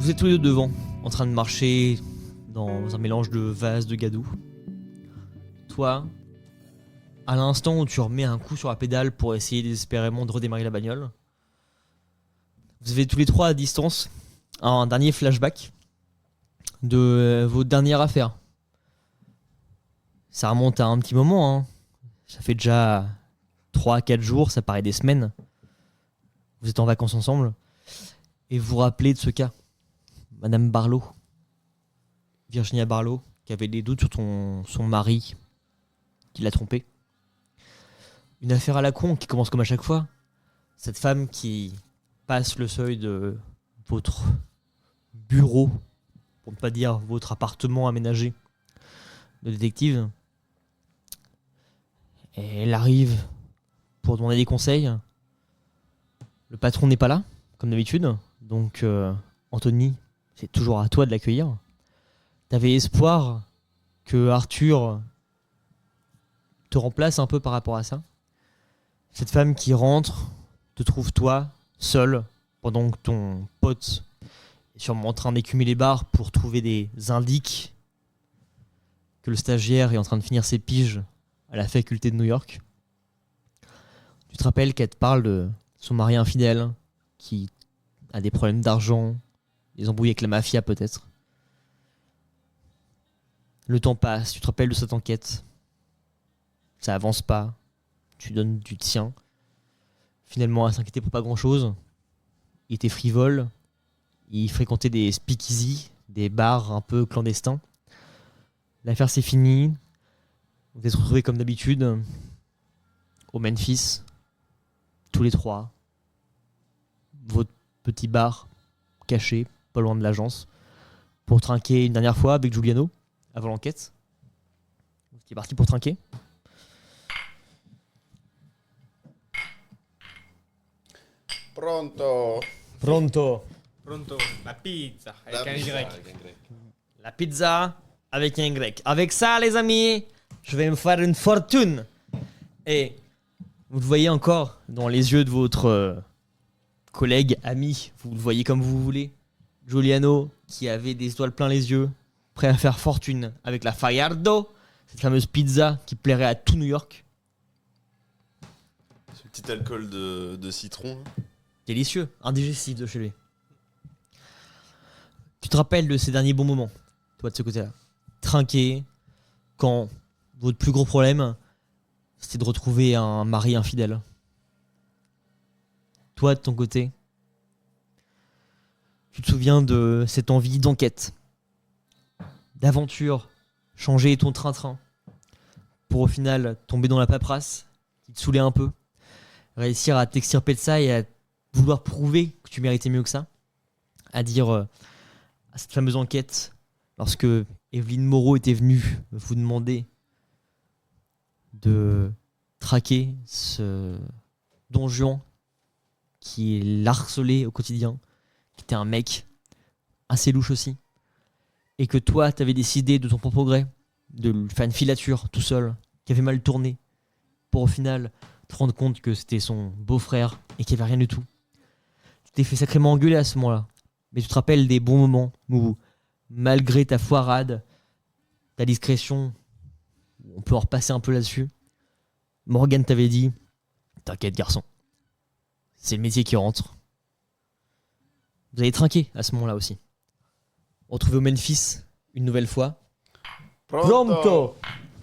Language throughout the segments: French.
Vous êtes tous les deux devant, en train de marcher dans un mélange de vase de gadou. Toi, à l'instant où tu remets un coup sur la pédale pour essayer désespérément de redémarrer la bagnole, vous avez tous les trois à distance un dernier flashback de vos dernières affaires. Ça remonte à un petit moment, hein. Ça fait déjà 3-4 jours, ça paraît des semaines. Vous êtes en vacances ensemble et vous vous rappelez de ce cas. Madame Barlow, Virginia Barlow, qui avait des doutes sur son mari qui l'a trompée. Une affaire à la con qui commence comme à chaque fois. Cette femme qui passe le seuil de votre bureau, pour ne pas dire votre appartement aménagé de détective. Et elle arrive pour demander des conseils. Le patron n'est pas là, comme d'habitude. Donc, Anthony, c'est toujours à toi de l'accueillir. T'avais espoir que Arthur te remplace un peu par rapport à ça. Cette femme qui rentre te trouve toi, seul, pendant que ton pote est sûrement en train d'écumer les bars pour trouver des indices que le stagiaire est en train de finir ses piges à la faculté de New York. Tu te rappelles qu'elle te parle de son mari infidèle qui a des problèmes d'argent, des embrouilles avec la mafia peut-être. Le temps passe, tu te rappelles de cette enquête. Ça avance pas, tu donnes du tien. Finalement, elle s'inquiétait pour pas grand-chose. Il était frivole, il fréquentait des speakeasy, des bars un peu clandestins. L'affaire s'est finie. Vous êtes retrouvés comme d'habitude au Memphis, tous les trois. Votre petit bar caché, pas loin de l'agence, pour trinquer une dernière fois avec Giuliano, avant l'enquête. Vous étiez parti pour trinquer. Pronto. Pronto. Pronto, la pizza avec un Y. La pizza avec un Y. Avec ça, les amis, je vais me faire une fortune. Et vous le voyez encore dans les yeux de votre collègue, ami, vous le voyez comme vous voulez. Giuliano, qui avait des étoiles plein les yeux, prêt à faire fortune avec la Fajardo, cette fameuse pizza qui plairait à tout New York. Ce petit alcool de citron. Délicieux, indigestible de chez lui. Tu te rappelles de ces derniers bons moments, toi de ce côté-là. Trinquer, quand votre plus gros problème, c'était de retrouver un mari infidèle. Toi, de ton côté, tu te souviens de cette envie d'enquête, d'aventure, changer ton train-train, pour au final tomber dans la paperasse, qui te saoulait un peu, réussir à t'extirper de ça et à vouloir prouver que tu méritais mieux que ça, à dire à cette fameuse enquête, lorsque Evelyne Moreau était venue vous demander de traquer ce Don Juan qui l'harcelait au quotidien, qui était un mec assez louche aussi, et que toi t'avais décidé de ton propre gré de lui faire une filature tout seul, qui avait mal tourné, pour au final te rendre compte que c'était son beau-frère et qu'il n'y avait rien du tout. Tu t'es fait sacrément engueuler à ce moment-là, mais tu te rappelles des bons moments où, malgré ta foirade, ta discrétion, on peut en repasser un peu là-dessus, Morgane t'avait dit « T'inquiète garçon, c'est le métier qui rentre ». Vous avez trinqué à ce moment-là aussi. Retrouvez au Memphis une nouvelle fois. Pronto.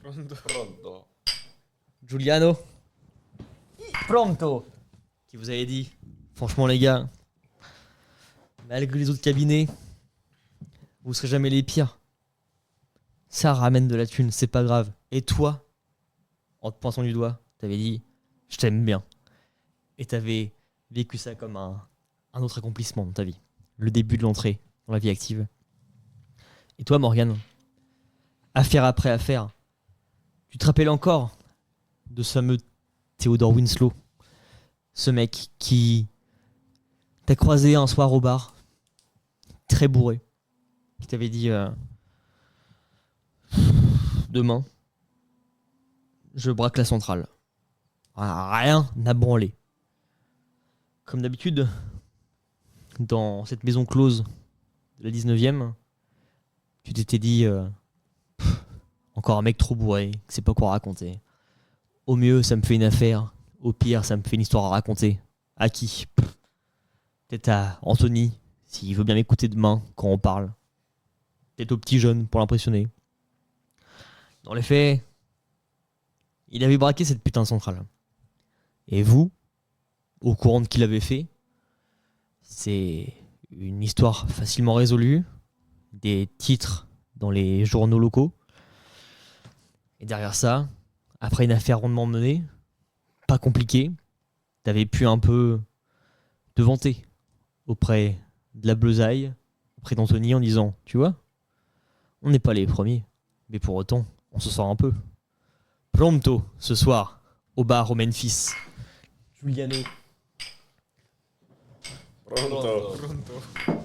Pronto. Giuliano. Pronto. Qui vous avait dit, franchement les gars, malgré les autres cabinets, vous serez jamais les pires. Ça ramène de la thune, c'est pas grave. Et toi, en te pointant du doigt, t'avais dit je t'aime bien. Et t'avais vécu ça comme un autre accomplissement dans ta vie. Le début de l'entrée dans la vie active. Et toi, Morgane, affaire après affaire, tu te rappelles encore de ce fameux Theodore Winslow, ce mec qui t'a croisé un soir au bar, très bourré, qui t'avait dit demain, je braque la centrale. Rien n'a branlé. Comme d'habitude, dans cette maison close de la 19e, tu t'étais dit encore un mec trop bourré, qui sait pas quoi raconter. Au mieux, ça me fait une affaire. Au pire, ça me fait une histoire à raconter. À qui? Peut-être à Anthony, s'il veut bien m'écouter demain quand on parle. Peut-être au petit jeune pour l'impressionner. Dans les faits, il avait braqué cette putain de centrale. Et vous, au courant de qui l'avait fait, c'est une histoire facilement résolue, des titres dans les journaux locaux. Et derrière ça, après une affaire rondement menée, pas compliquée, t'avais pu un peu te vanter auprès de la Bleusaille, auprès d'Anthony en disant, tu vois, on n'est pas les premiers, mais pour autant, on se sort un peu. Pronto, ce soir, au bar au Memphis. Giuliano. Pronto. Pronto.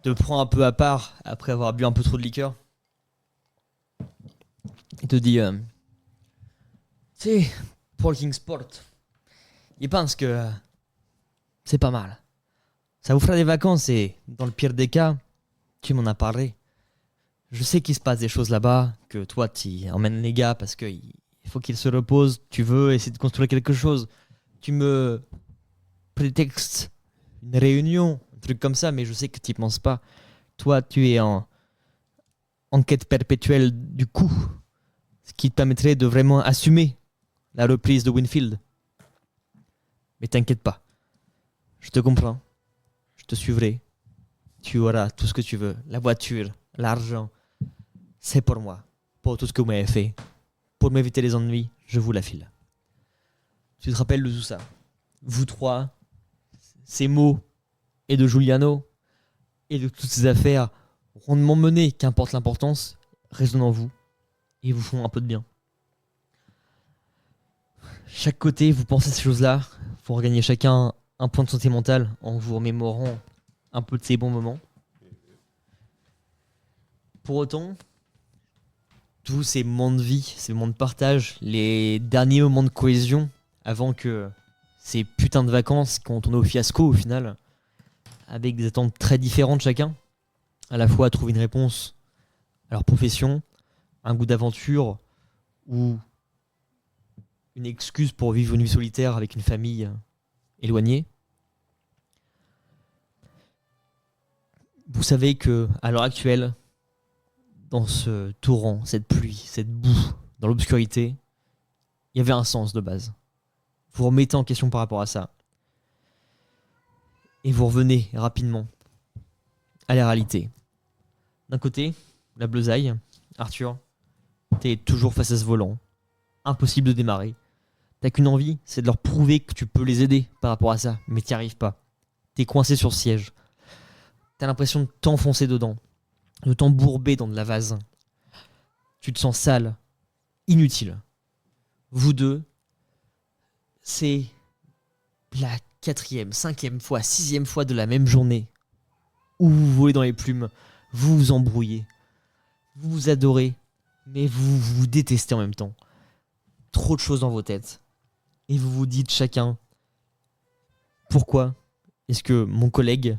Te prend un peu à part après avoir bu un peu trop de liqueur. Il te dit tu sais, pour le King Sport, il pense que c'est pas mal. Ça vous fera des vacances et dans le pire des cas, tu m'en as parlé. Je sais qu'il se passe des choses là-bas, que toi tu emmènes les gars parce qu'il faut qu'ils se reposent, tu veux essayer de construire quelque chose. Tu me prétextes une réunion, un truc comme ça, mais je sais que tu n'y penses pas. Toi, tu es en quête perpétuelle du coup, ce qui te permettrait de vraiment assumer la reprise de Winfield. Mais t'inquiète pas, je te comprends, je te suivrai. Tu auras tout ce que tu veux, la voiture, l'argent. C'est pour moi, pour tout ce que vous m'avez fait. Pour m'éviter les ennuis, je vous la file. Tu te rappelles de tout ça? Vous trois, ces mots, et de Giuliano, et de toutes ces affaires rondement menées, qu'importe l'importance, résonnent en vous, et vous font un peu de bien. Chaque côté, vous pensez à ces choses-là, vous regagnez chacun un point de santé mentale en vous remémorant un peu de ces bons moments. Pour autant, tous ces moments de vie, ces moments de partage, les derniers moments de cohésion, avant que ces putains de vacances qui ont tourné au fiasco au final, avec des attentes très différentes chacun, à la fois à trouver une réponse à leur profession, un goût d'aventure ou une excuse pour vivre une vie solitaire avec une famille éloignée. Vous savez que à l'heure actuelle, dans ce torrent, cette pluie, cette boue, dans l'obscurité, il y avait un sens de base. Vous remettez en question par rapport à ça. Et vous revenez rapidement à la réalité. D'un côté, la Bleusaille, Arthur, t'es toujours face à ce volant. Impossible de démarrer. T'as qu'une envie, c'est de leur prouver que tu peux les aider par rapport à ça, mais t'y arrives pas. T'es coincé sur le siège. T'as l'impression de t'enfoncer dedans, de t'embourber dans de la vase. Tu te sens sale, inutile. Vous deux, c'est la 4e, 5e fois, 6e fois de la même journée où vous volez dans les plumes, vous vous embrouillez, vous vous adorez, mais vous vous détestez en même temps. Trop de choses dans vos têtes. Et vous vous dites chacun, pourquoi est-ce que mon collègue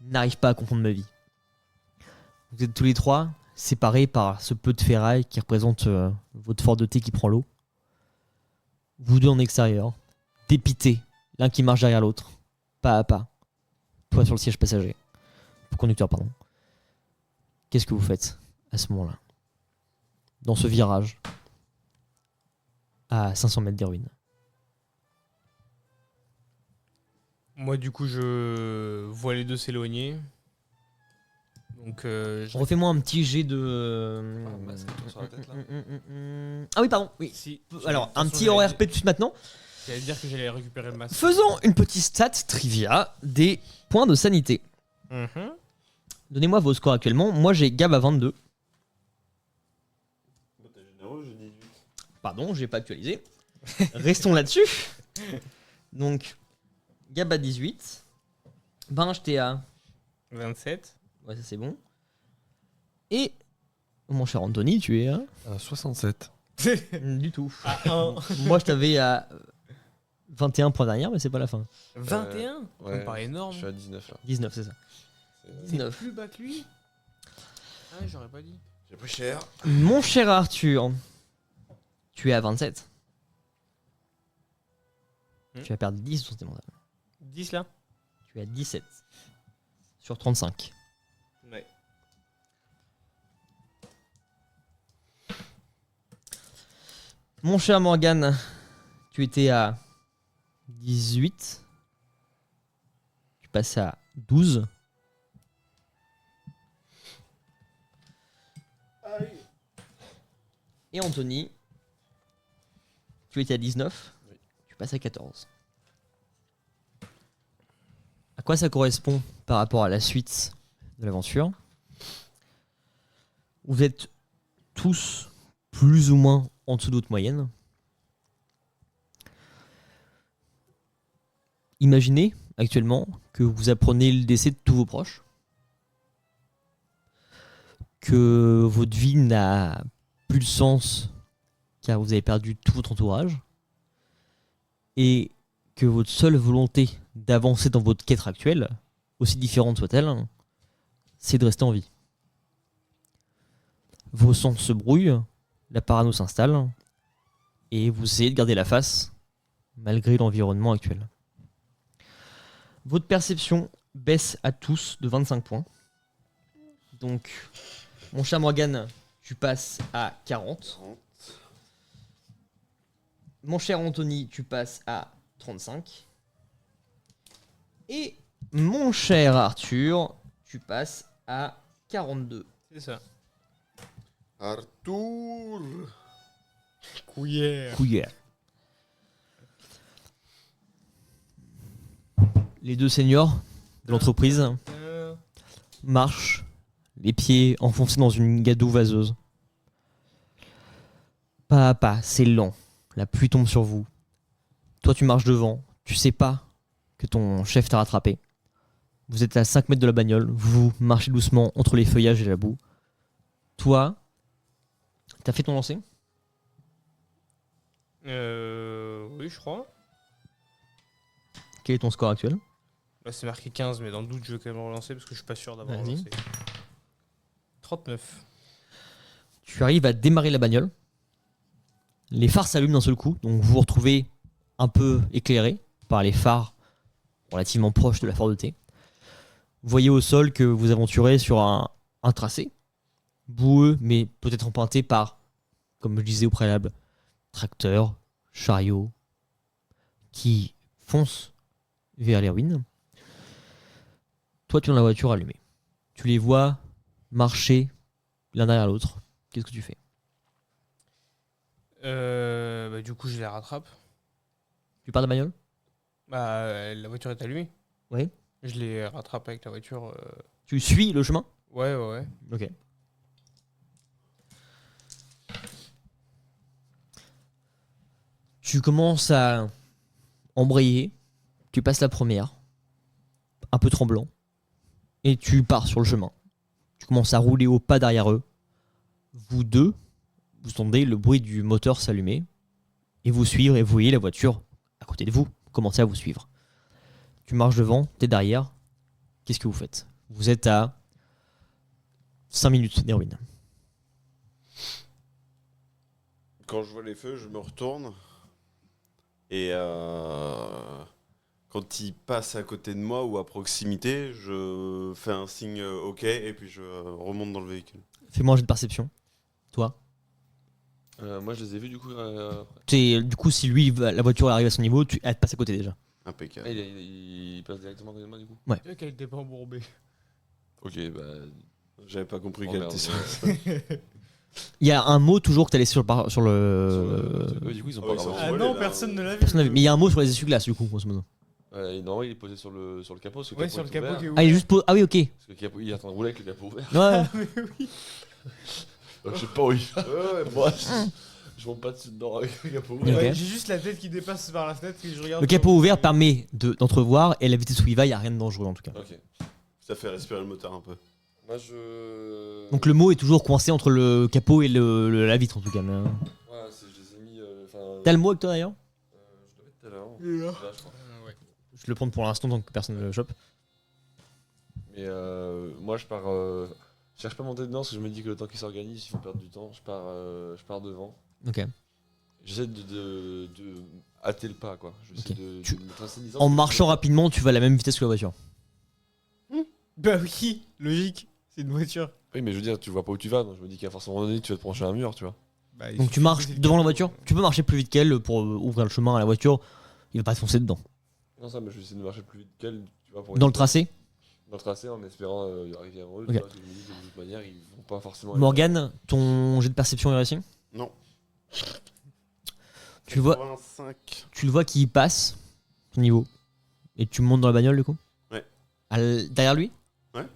n'arrive pas à comprendre ma vie? Vous êtes tous les trois séparés par ce peu de ferraille qui représente votre fort de thé qui prend l'eau. Vous deux en extérieur, dépités, l'un qui marche derrière l'autre, pas à pas. Toi sur le siège passager. Conducteur, pardon. Qu'est-ce que vous faites à ce moment-là? Dans ce virage, à 500 mètres des ruines. Moi, du coup, je vois les deux s'éloigner. Donc, Refais-moi un petit jet de... Ah, bah, c'est tout sur la tête, là. Ah oui, pardon. Oui. si, Alors, de toute un façon, petit j'allais ORP dire- tout de suite maintenant. J'allais dire que j'allais récupérer le masque. Faisons une petite stat trivia des points de sanité. Mhm. Donnez-moi vos scores actuellement. Moi, j'ai Gab à 22. Bah, t'es généreux, j'ai 18. Pardon, j'ai pas actualisé. Restons là-dessus. Donc, Gab à 18. Benj, t'es à... 27. Ouais, ça c'est bon. Et mon cher Anthony, tu es à... 67. Du tout. À 1. Moi, je t'avais à 21 points derrière, mais c'est pas la fin. 21 Ça Ouais, me paraît énorme. Je suis à 19 là. 19, c'est ça. C'est- 19. Plus bas que lui. Ah, j'aurais pas dit. J'ai pris cher. Mon cher Arthur, tu es à 27. Tu vas perdre 10 sur tes mandats. 10 là. Tu es à 17 sur 35. Ouais. Mon cher Morgan, tu étais à 18. Tu passes à 12. Et Anthony, tu étais à 19. Oui. Tu passes à 14. À quoi ça correspond par rapport à la suite de l'aventure? Vous êtes tous plus ou moins en dessous de votre moyenne. Imaginez actuellement que vous apprenez le décès de tous vos proches, que votre vie n'a plus de sens car vous avez perdu tout votre entourage, et que votre seule volonté d'avancer dans votre quête actuelle, aussi différente soit-elle, c'est de rester en vie. Vos sens se brouillent, la parano s'installe, et vous essayez de garder la face malgré l'environnement actuel. Votre perception baisse à tous de 25 points. Donc, mon cher Morgan, tu passes à 40. Mon cher Anthony, tu passes à 35. Et mon cher Arthur, tu passes à 42. C'est ça. Arthur. Couillère. Couillère. Les deux seniors de l'entreprise marchent, les pieds enfoncés dans une gadoue vaseuse. Pas à pas, c'est lent. La pluie tombe sur vous. Toi, tu marches devant. Tu sais pas que ton chef t'a rattrapé. Vous êtes à 5 mètres de la bagnole. Vous marchez doucement entre les feuillages et la boue. Toi, t'as fait ton lancer? Oui, je crois. Quel est ton score actuel? Là, c'est marqué 15, mais dans le doute, je vais quand même relancer parce que je suis pas sûr d'avoir Vas-y. relancé. 39. Tu arrives à démarrer la bagnole. Les phares s'allument d'un seul coup, donc vous vous retrouvez un peu éclairé par les phares relativement proches de la Ford T. Vous voyez au sol que vous aventurez sur un tracé boueux, mais peut-être emprunté par, comme je disais au préalable, tracteurs, chariots, qui foncent vers les ruines. Toi, tu es dans la voiture allumée. Tu les vois marcher l'un derrière l'autre. Qu'est-ce que tu fais? Du coup, je les rattrape. Tu pars de la bagnole? La voiture est allumée. Oui. Je les rattrape avec la voiture. Tu suis le chemin? Ouais. Ok. Tu commences à embrayer, tu passes la première, un peu tremblant, et tu pars sur le chemin. Tu commences à rouler au pas derrière eux. Vous deux, vous entendez le bruit du moteur s'allumer, et vous suivre, et vous voyez la voiture à côté de vous, commencer à vous suivre. Tu marches devant, t'es derrière, qu'est-ce que vous faites? Vous êtes à 5 minutes des ruines. Quand je vois les feux, je me retourne. Et quand ils passent à côté de moi ou à proximité, je fais un signe OK et puis je remonte dans le véhicule. Fais-moi un jet de perception. Toi. Moi, je les ai vus du coup. Du coup, si lui, la voiture arrive à son niveau, elle te passe à côté déjà. Impeccable. Il passe directement à côté de moi du coup. Tu vois qu'elle était pas embourbée. Ok, bah. J'avais pas compris Oh, qu'elle merde. était sur Il y a un mot toujours que tu as laissé sur le. Du coup, ils ont Ah pas oui, vraiment. ça Ah Ouais, non, là, personne ne l'a vu. Personne n'a vu. Mais il y a un mot sur les essuie-glaces, du coup, en ce moment. Ouais, normalement, il est posé sur le capot. Parce que Ouais, sur le capot qui est Ah, ouvert. il est juste. Ah oui, ok. Parce que le capot, il est en train de rouler avec le capot ouvert. Ouais. Mais oui. Donc, je sais pas où il va. Ouais, Moi, je monte pas dessus dedans avec le capot Ok. ouvert. Ouais, j'ai juste la tête qui dépasse par la fenêtre et je regarde. Le capot ouvert permet d'entrevoir, et à la vitesse où il va, il n'y a rien de dangereux en tout cas. Ok. ça fait respirer le moteur un peu. Moi, je. Donc le mot est toujours coincé entre le capot et la vitre en tout cas. Mais, Voilà, je les ai mis. Enfin. T'as le mot avec toi d'ailleurs? Je l'avais tout à l'heure. Là, je crois. Ouais. Je le prends pour l'instant tant que personne ne le chope. Mais moi, je pars. Je cherche pas à monter dedans parce que je me dis que le temps qu'ils s'organisent, ils vont perdre du temps. Je pars devant. Ok. J'essaie de hâter le pas, quoi. J'essaie Ok. de me tracer une distance En que je marchant veux pas. rapidement, tu vas à la même vitesse que la voiture. Bah oui, logique. C'est une voiture. Oui, mais je veux dire, tu vois pas où tu vas, donc je me dis qu'il y a forcément un moment donné, tu vas te brancher à un mur, tu vois. Bah, il Donc tu suffit de marches baisser le devant la capot. voiture. Tu peux marcher plus vite qu'elle pour ouvrir le chemin à la voiture. Il va pas te foncer dedans. Non, ça, mais je vais essayer de marcher plus vite qu'elle, tu vois. Pour Dans le éviter- tracé, Dans le tracé, en espérant arriver avant eux, Ok. tu vois, parce que je me dis que de toute manière, ils vont pas forcément. Morgane, ton jet de perception est réussi. Non. Tu le vois, 85. tu le vois qui passe ton niveau. Et tu montes dans la bagnole du coup. Ouais. Derrière lui. Ouais.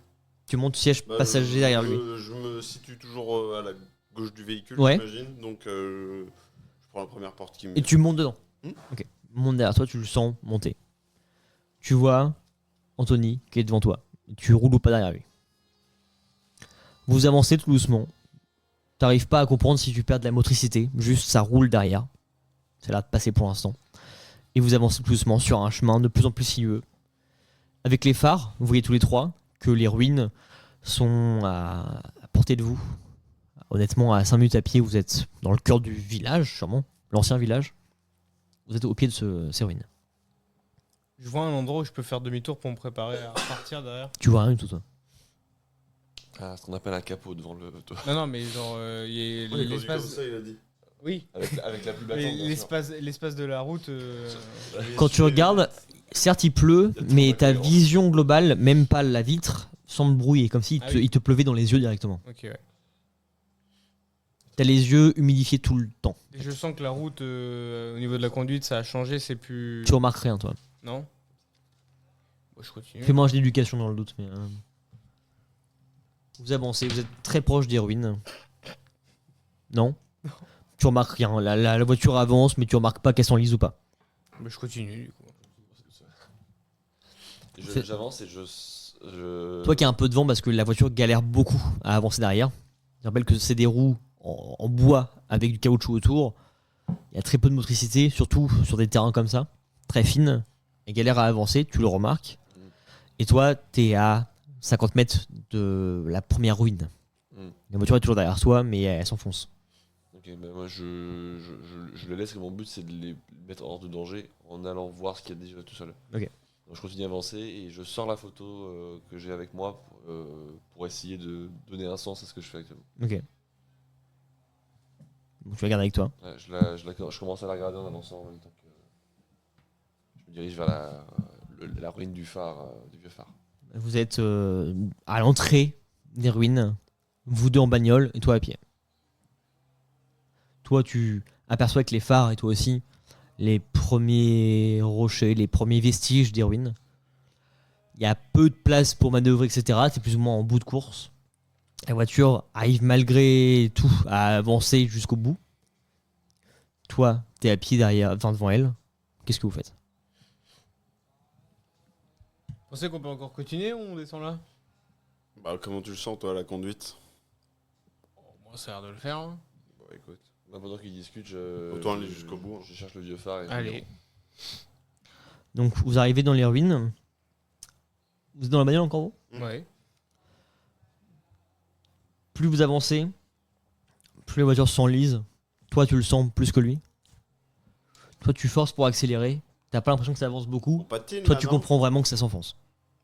Tu montes siège Bah, passager derrière lui. Je me situe toujours à la gauche du véhicule, Ouais. j'imagine. Donc je prends la première porte qui me. Et tu montes dedans. Hmm. Ok. Monte derrière toi, tu le sens monter. Tu vois Anthony qui est devant toi. Et tu roules ou pas derrière lui. Vous avancez tout doucement. T'arrives pas à comprendre si tu perds de la motricité. Juste ça roule derrière. C'est là de passer pour l'instant. Et vous avancez tout doucement sur un chemin de plus en plus sinueux. Avec les phares, vous voyez tous les trois que les ruines sont à portée de vous. Honnêtement, à 5 minutes à pied, vous êtes dans le cœur du village, sûrement. L'ancien village. Vous êtes au pied de ces ruines. Je vois un endroit où je peux faire demi-tour pour me préparer à partir derrière. Tu vois rien du tout, toi. Ah, ce qu'on appelle un capot devant le. Non, non, mais genre, il y a Ouais, quand il dit comme l'espace. ça, il a dit. Oui, Avec la plus mais battante, bien sûr. l'espace de la route. Quand tu regardes, certes il pleut, Il y a trop mais de ta cohérence. vision globale, même pas la vitre, semble brouillée, comme s'il Ah te, oui. il te pleuvait dans les yeux directement. Ok, ouais. T'as les yeux humidifiés tout le temps. Et je sens que la route, au niveau de la conduite, ça a changé, c'est plus. Tu remarques rien, toi. Non. Bon, je continue. Fais-moi un jet d'éducation dans le doute, mais. Vous avancez, vous êtes très proche des ruines. Non. Tu remarques rien. La voiture avance, mais tu remarques pas qu'elle s'enlise ou pas. Bah, je continue du coup. C'est- J'avance et je. Toi qui es un peu devant parce que la voiture galère beaucoup à avancer derrière. Je rappelle que c'est des roues en bois avec du caoutchouc autour. Il y a très peu de motricité, surtout sur des terrains comme ça, très fines. Et galère à avancer, tu le remarques. Et toi, t'es à 50 mètres de la première ruine. Mm. La voiture est toujours derrière toi, mais elle s'enfonce. Ok, bah moi je le laisse, que mon but c'est de les mettre hors de danger en allant voir ce qu'il y a déjà tout seul. Ok. Donc je continue à avancer et je sors la photo que j'ai avec moi pour essayer de donner un sens à ce que je fais actuellement. Ok. Donc tu la gardes avec toi. Ouais, je commence à la regarder en avançant en même temps que je me dirige vers la ruine du phare, du vieux phare. Vous êtes à l'entrée des ruines, vous deux en bagnole et toi à pied. Toi, tu aperçois avec les phares et toi aussi les premiers rochers, les premiers vestiges des ruines. Il y a peu de place pour manœuvrer, etc. C'est plus ou moins en bout de course. La voiture arrive malgré tout à avancer jusqu'au bout. Toi, t'es à pied derrière, enfin devant elle. Qu'est-ce que vous faites? Vous pensez qu'on peut encore continuer ou on descend là? Bah, comment tu le sens, toi, à la conduite? Moi, ça a l'air de le faire. Hein. Bah, écoute. Bah, pendant qu'ils discutent, Autant aller jusqu'au bout, hein. Je cherche le vieux phare. Et Allez. Donc vous arrivez dans les ruines. Vous êtes dans la bagnole encore vous? Ouais. Plus vous avancez, plus la voiture s'enlise. Toi, tu le sens plus que lui. Toi, tu forces pour accélérer. T'as pas l'impression que ça avance On beaucoup. patine. Toi, là, tu non comprends vraiment que ça s'enfonce.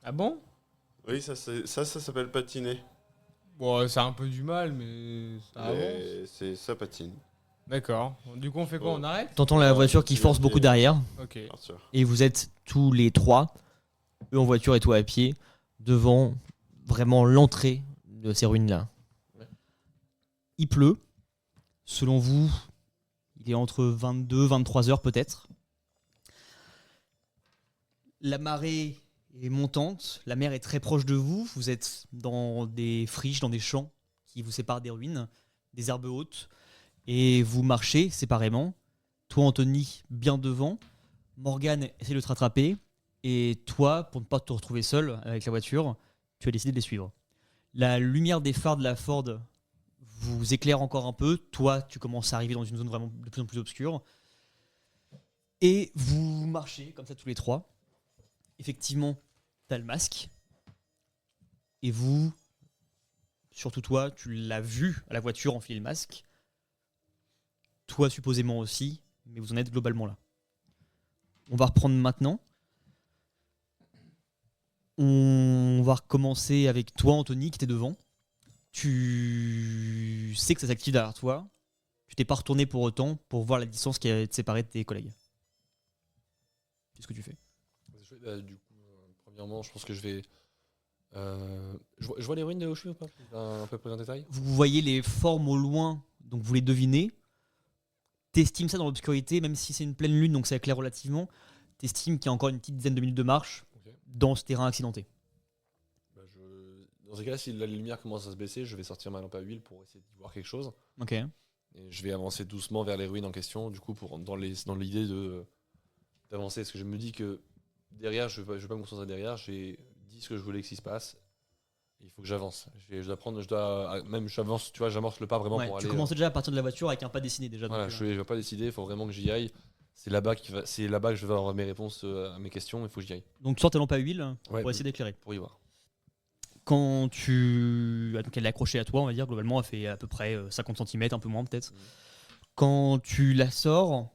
Ah bon? Oui, ça s'appelle patiner. Bon, ça a un peu du mal, mais ça avance. Ça patine, D'accord. Du coup, on fait quoi? Oh. On arrête? T'entends la Ouais, voiture qui je force vais beaucoup essayer. derrière. Ok. bien sûr. Et vous êtes tous les trois, eux en voiture et toi à pied, devant vraiment l'entrée de ces ruines-là. Ouais. Il pleut. Selon vous, il est entre 22 23 heures peut-être. La marée est montante, la mer est très proche de vous. Vous êtes dans des friches, dans des champs qui vous séparent des ruines, des herbes hautes. Et vous marchez séparément. Toi, Anthony, bien devant. Morgane essaie de te rattraper. Et toi, pour ne pas te retrouver seul avec la voiture, tu as décidé de les suivre. La lumière des phares de la Ford vous éclaire encore un peu. Toi, tu commences à arriver dans une zone vraiment de plus en plus obscure. Et vous marchez comme ça tous les trois. Effectivement, t'as le masque. Et vous, surtout toi, tu l'as vu à la voiture enfiler le masque. Toi supposément aussi, mais vous en êtes globalement là. On va reprendre maintenant. On va recommencer avec toi, Anthony, qui était devant. Tu sais que ça s'active derrière toi. Tu t'es pas retourné pour autant pour voir la distance qui a te séparé de tes collègues. Qu'est-ce que tu fais ? Du coup, premièrement, je pense que je vais. Je vois les ruines de Oshu ou pas un peu plus en détail. Vous voyez les formes au loin, donc vous les devinez. T'estimes ça dans l'obscurité, même si c'est une pleine lune, donc ça éclaire relativement. T'estimes qu'il y a encore une petite dizaine de minutes de marche Ok. dans ce terrain accidenté. Dans ces cas-là, si la lumière commence à se baisser, je vais sortir ma lampe à huile pour essayer d'y voir quelque chose. Ok. Et je vais avancer doucement vers les ruines en question, du coup, dans l'idée d'avancer. Parce que je me dis que derrière, je vais pas me concentrer derrière, j'ai dit ce que je voulais que ça se passe. Il faut que j'avance. J'avance, tu vois, j'amorce le pas vraiment Ouais, pour tu aller. commences déjà à partir de la voiture avec un pas dessiné déjà. Voilà, donc, je vais pas décider, il faut vraiment que j'y aille. C'est là-bas que je vais avoir mes réponses à mes questions, il faut que j'y aille. donc tu sors ta lampe à huile Ouais, pour essayer d'éclairer. pour y voir. Quand tu... Donc elle est accrochée à toi, on va dire, globalement, elle fait à peu près 50 cm, un peu moins peut-être. Quand tu la sors,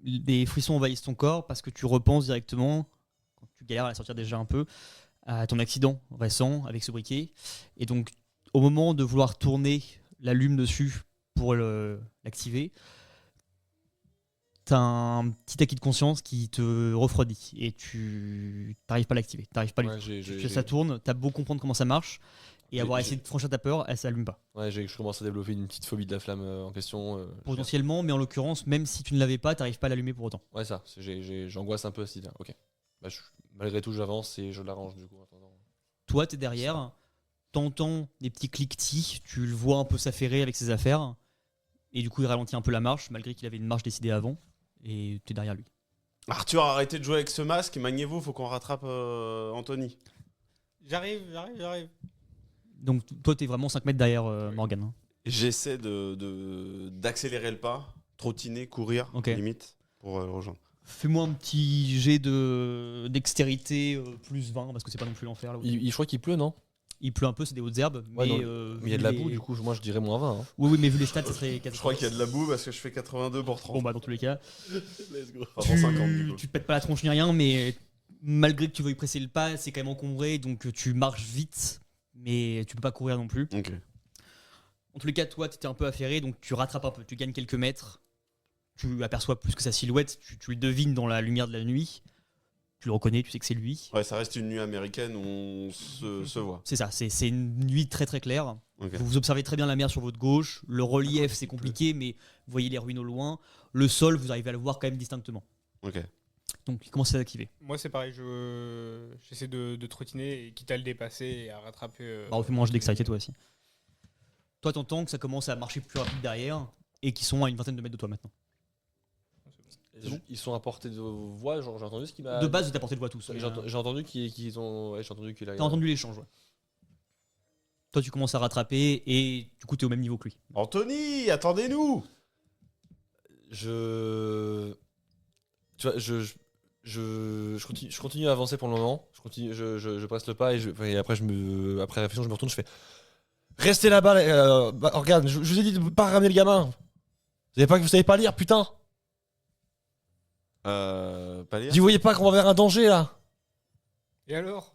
des frissons envahissent ton corps parce que tu repenses directement, quand tu galères à la sortir déjà un peu, à ton accident récent avec ce briquet. Et donc, au moment de vouloir tourner l'allume dessus pour l'activer, t'as un petit acquis de conscience qui te refroidit et tu n'arrives pas à l'activer. T'arrives pas à ça tourne, t'as beau comprendre comment ça marche et avoir essayé de franchir ta peur, elle s'allume pas. Ouais, je commence à développer une petite phobie de la flamme en question. Potentiellement, mais en l'occurrence, même si tu ne l'avais pas, t'arrives pas à l'allumer pour autant. Ouais, ça, j'angoisse un peu à cette idée. Ok. Malgré tout, j'avance et je l'arrange du coup. En attendant. Toi, t'es derrière, t'entends des petits cliquetis, tu le vois un peu s'affairer avec ses affaires, et du coup, il ralentit un peu la marche, malgré qu'il avait une marche décidée avant, et t'es derrière lui. Arthur, arrêtez de jouer avec ce masque, maniez-vous, faut qu'on rattrape Anthony. J'arrive. Donc, toi, t'es vraiment 5 mètres derrière Morgane. Hein. J'essaie d'accélérer le pas, trottiner, courir, Ok. limite, pour le rejoindre. Fais-moi un petit jet de dextérité plus 20, parce que c'est pas non plus l'enfer. Là où Je crois qu'il pleut, non? il pleut un peu, c'est des hautes herbes, Ouais, mais, Mais il y a de la boue, du coup, moi je dirais moins 20. Hein. Oui, mais vu les stats, ça serait Je crois qu'il y a de la boue parce que je fais 82 pour 30. Bon, bah, dans tous les cas, Let's go. Enfin, pour 50 du coup. tu te pètes pas la tronche ni rien, mais malgré que tu veuilles presser le pas, c'est quand même encombré, donc tu marches vite, mais tu peux pas courir non plus. Ok. En tous les cas, toi, tu étais un peu affairé, donc tu rattrapes un peu, tu gagnes quelques mètres, tu aperçois plus que sa silhouette, tu le devines dans la lumière de la nuit, tu le reconnais, tu sais que c'est lui. Ouais, ça reste une nuit américaine où on se voit. C'est ça, c'est une nuit très très claire. Ok. Vous observez très bien la mer sur votre gauche, le relief c'est compliqué, mais vous voyez les ruines au loin, le sol, vous arrivez à le voir quand même distinctement. Ok. Donc il commence à s'activer. Moi, c'est pareil, j'essaie de trottiner et quitte à le dépasser et à rattraper. Bah, refais-moi un jet d'extérité toi aussi. Toi, t'entends que ça commence à marcher plus rapide derrière et qu'ils sont à une vingtaine de mètres de toi maintenant. Ils sont à portée de voix, genre j'ai entendu ce qu'il m'a. De base, vous êtes à portée de voix tous. J'ai entendu qu'ils ont. Ouais, j'ai entendu qu'il a. T'as entendu l'échange, ouais. Toi, tu commences à rattraper et du coup, t'es au même niveau que lui. Anthony, attendez-nous. Tu vois, je continue à avancer pour le moment. Je presse le pas et après après réflexion, je me retourne, je fais. Restez là-bas, regarde, je vous ai dit de pas ramener le gamin. Vous savez pas lire, putain. Pas lire. Vous voyez pas qu'on va vers un danger là. Et alors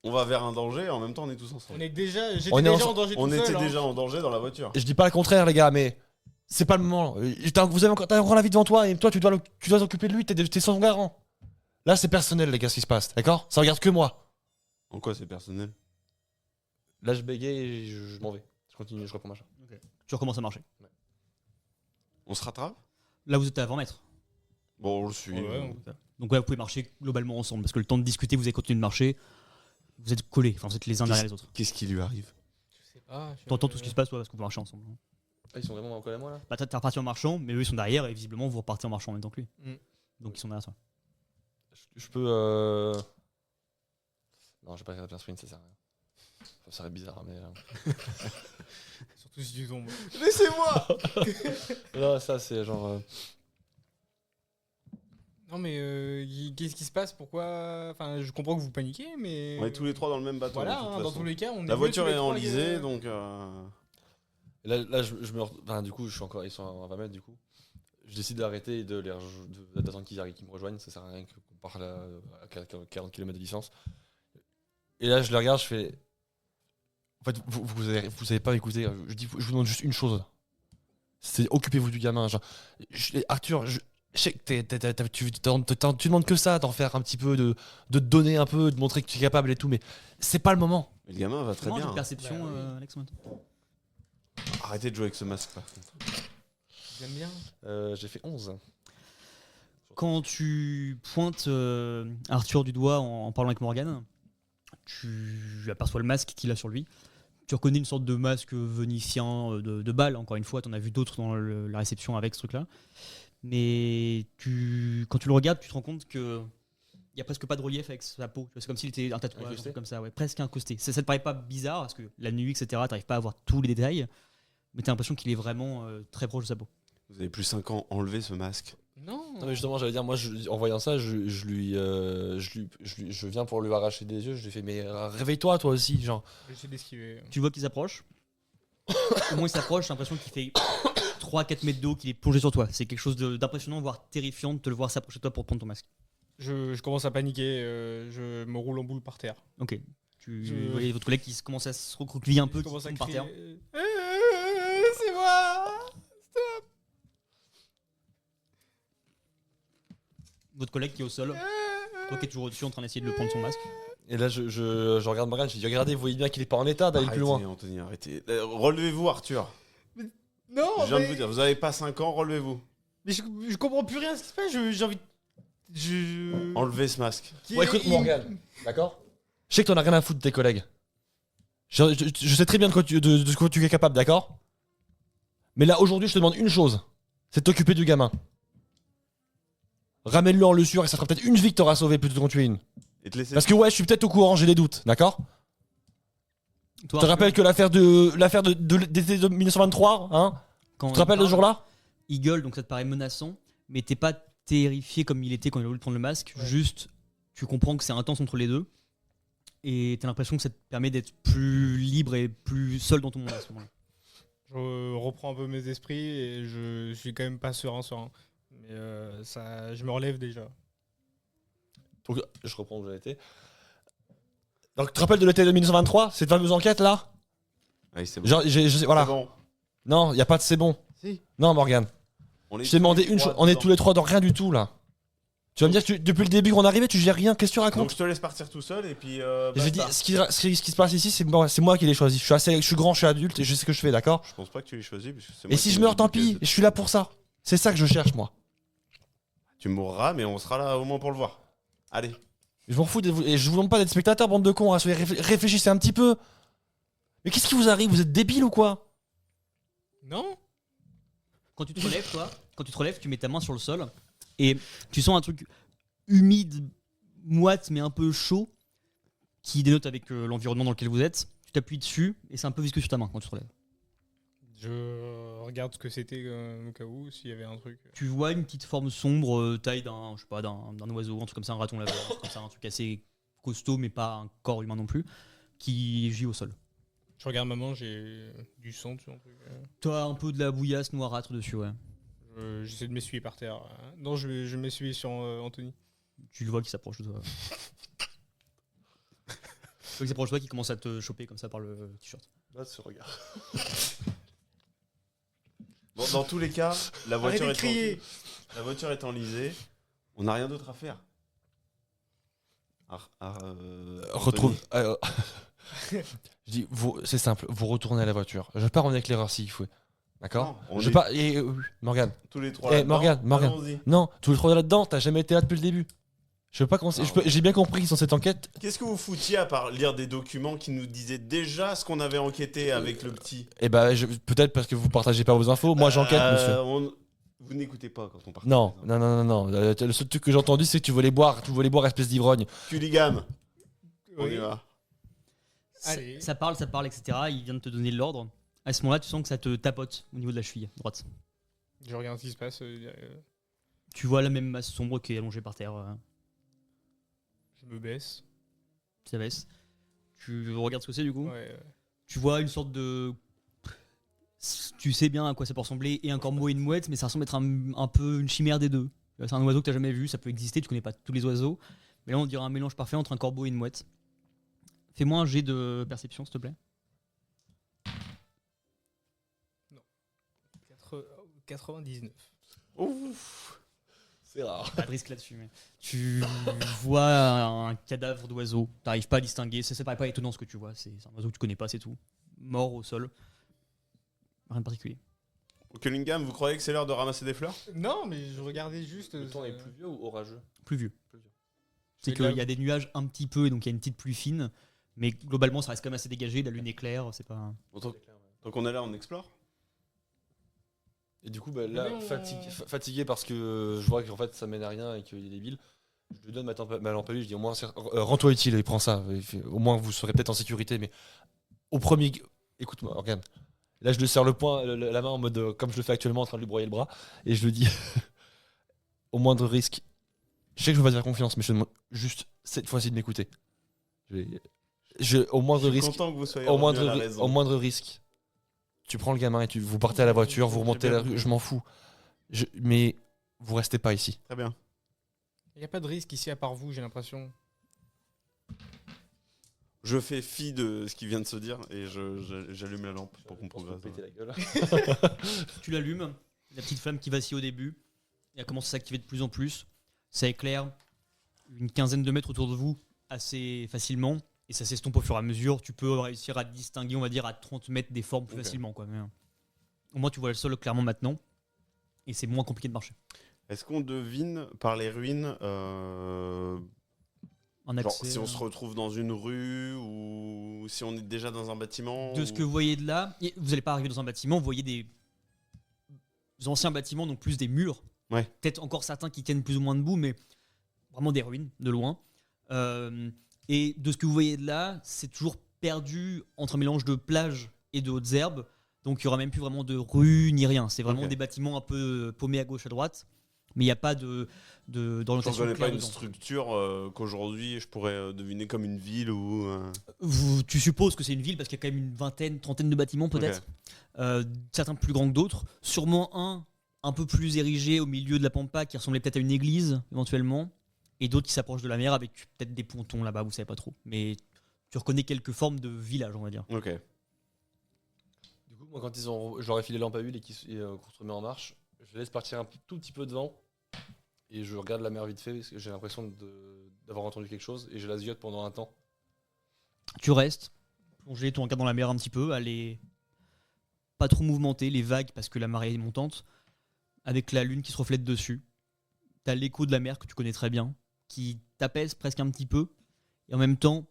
On va vers un danger, en même temps on est tous ensemble. J'étais déjà On est en danger tout On seul. était hein. déjà en danger dans la voiture. Je dis pas le contraire, les gars, mais c'est pas le moment. T'as encore la vie devant toi et toi tu dois t'occuper de lui, t'es son garant. Là c'est personnel, les gars, ce qui se passe, d'accord? Ça regarde que moi. En quoi c'est personnel? Là je bégaye et je m'en vais. Je continue, je reprends ma chambre. Tu recommences à marcher. On se rattrape? Là, vous êtes à 20 mètres. Bon, on le suit. Ouais, Donc, ouais, vous pouvez marcher globalement ensemble parce que le temps de discuter, vous avez continué de marcher. Vous êtes collés, enfin, vous êtes les uns derrière les autres. Qu'est-ce qui lui arrive? Je sais pas. T'entends tout ce qui se passe, toi, parce que vous marchez ensemble. Ah, ils sont vraiment en colère moi là? Bah, t'es reparti en marchant, mais eux, ils sont derrière et visiblement, vous repartez en marchant en même temps que lui. Mm. Donc, ils sont derrière toi. Je peux. Non, je vais pas faire un sprint, ça sert à rien. Ça serait bizarre, mais. Surtout si tu tombes. Laissez-moi. Non, ça c'est genre. Non, mais qu'est-ce qui se passe? Pourquoi? Enfin, je comprends que vous paniquez, mais. On est tous les trois dans le même bateau. Voilà, de toute hein, dans façon. tous les cas, on est La mieux voiture tous les est trois, enlisée, les- donc. Et là enfin, du coup, je suis encore, ils sont à 20 mètres du coup. Je décide d'arrêter et d'attendre qu'ils arrivent, qu'ils me rejoignent. Ça sert à rien qu'on parle à 40 km de distance. Et là, je les regarde, je fais. En fait, vous savez pas écouter. Je vous demande juste une chose. C'est occupez-vous du gamin. Genre, Arthur, je sais que tu demandes que ça, d'en faire un petit peu, de te donner un peu, de montrer que tu es capable et tout, mais c'est pas le moment. Mais le gamin va très Comment bien. j'ai une perception, Bah oui. Alex en même temps. Arrêtez de jouer avec ce masque par contre. J'aime bien. J'ai fait 11. Quand tu pointes Arthur du doigt en parlant avec Morgane, tu aperçois le masque qu'il a sur lui. Tu reconnais une sorte de masque vénitien de balle, encore une fois, tu en as vu d'autres dans la réception avec ce truc-là. Mais quand tu le regardes, tu te rends compte que il n'y a presque pas de relief avec sa peau. C'est comme s'il était un tatouage, un Incrusté. truc comme ça, ouais, presque incrusté. Ça te paraît pas bizarre, parce que la nuit, etc., tu n'arrives pas à voir tous les détails, mais tu as l'impression qu'il est vraiment très proche de sa peau. Vous avez plus 5 ans, enlevez ce masque. Non. Non, mais justement, j'allais dire, moi, en voyant ça, je viens pour lui arracher des yeux. Je lui fais, mais réveille-toi, toi aussi, genre. J'essaie d'esquiver. Tu vois qu'il s'approche. Au moins il s'approche, j'ai l'impression qu'il fait 3-4 mètres d'eau, qu'il est plongé sur toi. C'est quelque chose d'impressionnant, voire terrifiant de te le voir s'approcher de toi pour prendre ton masque. Je commence à paniquer. Je me roule en boule par terre. Ok. Vous Je- voyez votre collègue qui commence à se recroqueviller un peu, Je qui commence à tombe par crier. terre. C'est moi. Votre collègue qui est au sol, toi qui es toujours au-dessus en train d'essayer de le prendre son masque. Et là, je regarde Morgane, je dis, regardez, vous voyez bien qu'il est pas en état d'aller plus Arrêtez, loin. Anthony, arrêtez. Relevez-vous, Arthur. Non. Je viens de mais- vous dire, vous avez pas 5 ans, relevez-vous. Mais je comprends plus rien à ce qui se passe. J'ai envie. Je. Enlevez ce masque. Bon, écoute, Morgane, d'accord? Je sais que t'en as rien à foutre de tes collègues. Je sais très bien de ce que tu es capable, d'accord? Mais là, aujourd'hui, je te demande une chose. C'est de t'occuper du gamin. Ramène-le en lussure et ça sera peut-être une vie que t'auras sauvée plutôt qu'en tuer une. Et te laisser. Parce que ouais, je suis peut-être au courant, j'ai des doutes, d'accord? Toi, Je te Arthur, rappelle que l'affaire d'été de 1923, hein? quand Tu te rappelles de ce jour-là? il gueule, donc ça te paraît menaçant, mais t'es pas terrifié comme il était quand il a voulu prendre le masque. Ouais. Juste, tu comprends que c'est intense entre les deux. Et t'as l'impression que ça te permet d'être plus libre et plus seul dans ton monde à ce moment-là. Je reprends un peu mes esprits et je suis quand même pas serein. Mais ça, je me relève déjà. Donc, je reprends où j'en étais. Donc, tu te rappelles de l'été de 1923, cette fameuse enquête là? Allez, c'est bon. Genre, voilà. C'est bon. Non, y a pas de c'est bon. Si. Non, Morgane. On est Je t'ai demandé tous les une trois chose. On est dedans. tous les trois dans rien du tout là. Tu vas me dire que depuis le début qu'on est arrivé, tu gères rien. Qu'est-ce que tu Donc racontes? je te laisse partir tout seul et puis. Je dis, basta. ce qui se passe ici, c'est moi qui l'ai choisi. Je suis grand, je suis adulte et je sais ce que je fais, d'accord? Je pense pas que tu l'aies choisi. Parce que c'est Et moi si qui je l'ai meurs, tant dit que- pis. Je suis là pour ça. C'est ça que je cherche, moi. Tu mourras, mais on sera là au moins pour le voir. Allez. Je m'en fous et je vous demande pas d'être spectateur, bande de cons. Réfléchissez un petit peu. Mais qu'est-ce qui vous arrive? Vous êtes débile ou quoi? Non. Quand tu te relèves, tu mets ta main sur le sol et tu sens un truc humide, moite, mais un peu chaud qui dénote avec l'environnement dans lequel vous êtes. Tu t'appuies dessus et c'est un peu visqueux sur ta main quand tu te relèves. Je regarde ce que c'était au cas où, s'il y avait un truc. Tu vois une petite forme sombre, taille d'un, je sais pas, d'un oiseau, un truc comme ça, un raton laveur, un truc comme ça, un truc assez costaud, mais pas un corps humain non plus, qui gît au sol. Je regarde maman, j'ai du sang dessus. Un truc. T'as un peu de la bouillasse noirâtre dessus, ouais. J'essaie de m'essuyer par terre. Non, je m'essuie sur Anthony. Tu le vois qui s'approche de toi. Tu vois qu'il s'approche de toi, qui commence à te choper comme ça par le t-shirt. Là, ce regard. Bon, dans tous les cas, la voiture Arrêtez de crier. La voiture est enlisée. On n'a rien d'autre à faire. Retrouve. Je dis, c'est simple, vous retournez à la voiture. Je vais pas revenir avec l'erreur s'il faut. D'accord? On Je est vais pas. Morgane. tous les trois. Eh, là-dedans. Morgane. Allons-y. Non, tous les trois là-dedans, t'as jamais été là depuis le début. Je veux pas commencer. J'ai bien compris qu'ils sont cette enquête. Qu'est-ce que vous foutiez à part lire des documents qui nous disaient déjà ce qu'on avait enquêté avec le petit? Et bah, peut-être parce que vous partagez pas vos infos. Moi, j'enquête, monsieur. Vous n'écoutez pas quand on parle. Non. Le seul truc que j'ai entendu, c'est que tu voulais boire, espèce d'ivrogne. Culigam. On y Oui. va. Allez. Ça parle, etc. Il vient de te donner l'ordre. À ce moment-là, tu sens que ça te tapote au niveau de la cheville droite. Je regarde ce qui se passe. Tu vois la même masse sombre qui est allongée par terre. Je me baisse. Ça baisse. Tu regardes ce que c'est du coup. Ouais. Tu vois une sorte de. Tu sais bien à quoi ça peut ressembler, et un corbeau et une mouette, mais ça ressemble être un peu une chimère des deux. C'est un oiseau que tu n'as jamais vu, ça peut exister, tu connais pas tous les oiseaux. Mais là, on dirait un mélange parfait entre un corbeau et une mouette. Fais-moi un jet de perception, s'il te plaît. 99. Ouf. C'est rare. Pas de risque là-dessus. Mais... Tu vois un cadavre d'oiseau, t'arrives pas à distinguer, ça paraît pas étonnant ce que tu vois, c'est un oiseau que tu connais pas, c'est tout. Mort au sol. Rien de particulier. Cunningham, vous croyez que c'est l'heure de ramasser des fleurs? Non, mais je regardais juste. Le temps est pluvieux ou orageux? Plus vieux. Pluvieux. C'est C'est qu'il là- y a des nuages un petit peu, et donc il y a une petite pluie fine, mais globalement ça reste quand même assez dégagé, la lune est claire, c'est pas... Bon, donc on est là, on explore. Et du coup, bah, là, Mais non. fatigué parce que je vois qu'en fait ça mène à rien et qu'il est débile, je lui donne ma lampe à huile, je dis au moins rends-toi utile et prends ça. Au moins vous serez peut-être en sécurité, mais au premier. Écoute-moi, regarde. Là, je le serre le poing, la main en mode comme je le fais actuellement en train de lui broyer le bras, et je lui dis au moindre risque. Je sais que je vais pas te faire confiance, mais je te demande juste cette fois-ci de m'écouter. Au moindre Je suis risque. content que vous soyez Au revenu à moindre, la raison. au moindre risque, tu prends le gamin et vous partez à la voiture, vous remontez la rue, je m'en fous. Mais vous restez pas ici. Très bien. Il n'y a pas de risque ici à part vous, j'ai l'impression. Je fais fi de ce qui vient de se dire et j'allume la lampe pour qu'on Pour se progresse. péter la gueule. Tu l'allumes, la petite flamme qui vacille au début, et elle commence à s'activer de plus en plus. Ça éclaire une quinzaine de mètres autour de vous assez facilement, et ça s'estompe au fur et à mesure. Tu peux réussir à distinguer, on va dire, à 30 mètres des formes plus Ok. facilement, quoi. Mais, au moins, tu vois le sol clairement maintenant, et c'est moins compliqué de marcher. Est-ce qu'on devine par les ruines, Un genre, accès, si on se retrouve dans une rue ou si on est déjà dans un bâtiment de ce que vous voyez de là, vous n'allez pas arriver dans un bâtiment, vous voyez des anciens bâtiments, donc plus des murs. Ouais. Peut-être encore certains qui tiennent plus ou moins debout, mais vraiment des ruines, de loin. Et de ce que vous voyez de là, c'est toujours perdu entre un mélange de plages et de hautes herbes. Donc il n'y aura même plus vraiment de rue ni rien. C'est vraiment Ok. des bâtiments un peu paumés à gauche, à droite. Mais il n'y a pas Je d'orientation reconnais pas claire une dedans. structure qu'aujourd'hui je pourrais deviner comme une ville ou. Tu supposes que c'est une ville parce qu'il y a quand même une vingtaine, trentaine de bâtiments peut-être. Certains plus grands que d'autres. Sûrement un peu plus érigé au milieu de la pampa qui ressemblait peut-être à une église éventuellement. Et d'autres qui s'approchent de la mer avec peut-être des pontons là-bas, vous savez pas trop. Mais tu reconnais quelques formes de village, on va dire. Ok. Du coup, moi, quand je leur ai filé lampe à huile et qu'on se remet en marche, je laisse partir un tout petit peu de vent et je regarde la mer vite fait parce que j'ai l'impression d'avoir entendu quelque chose et je la ziote pendant un temps. Tu restes plongé, tu regardes dans la mer un petit peu, elle est pas trop mouvementée, les vagues parce que la marée est montante, avec la lune qui se reflète dessus. T'as l'écho de la mer que tu connais très bien, qui t'apaise presque un petit peu, et en même temps,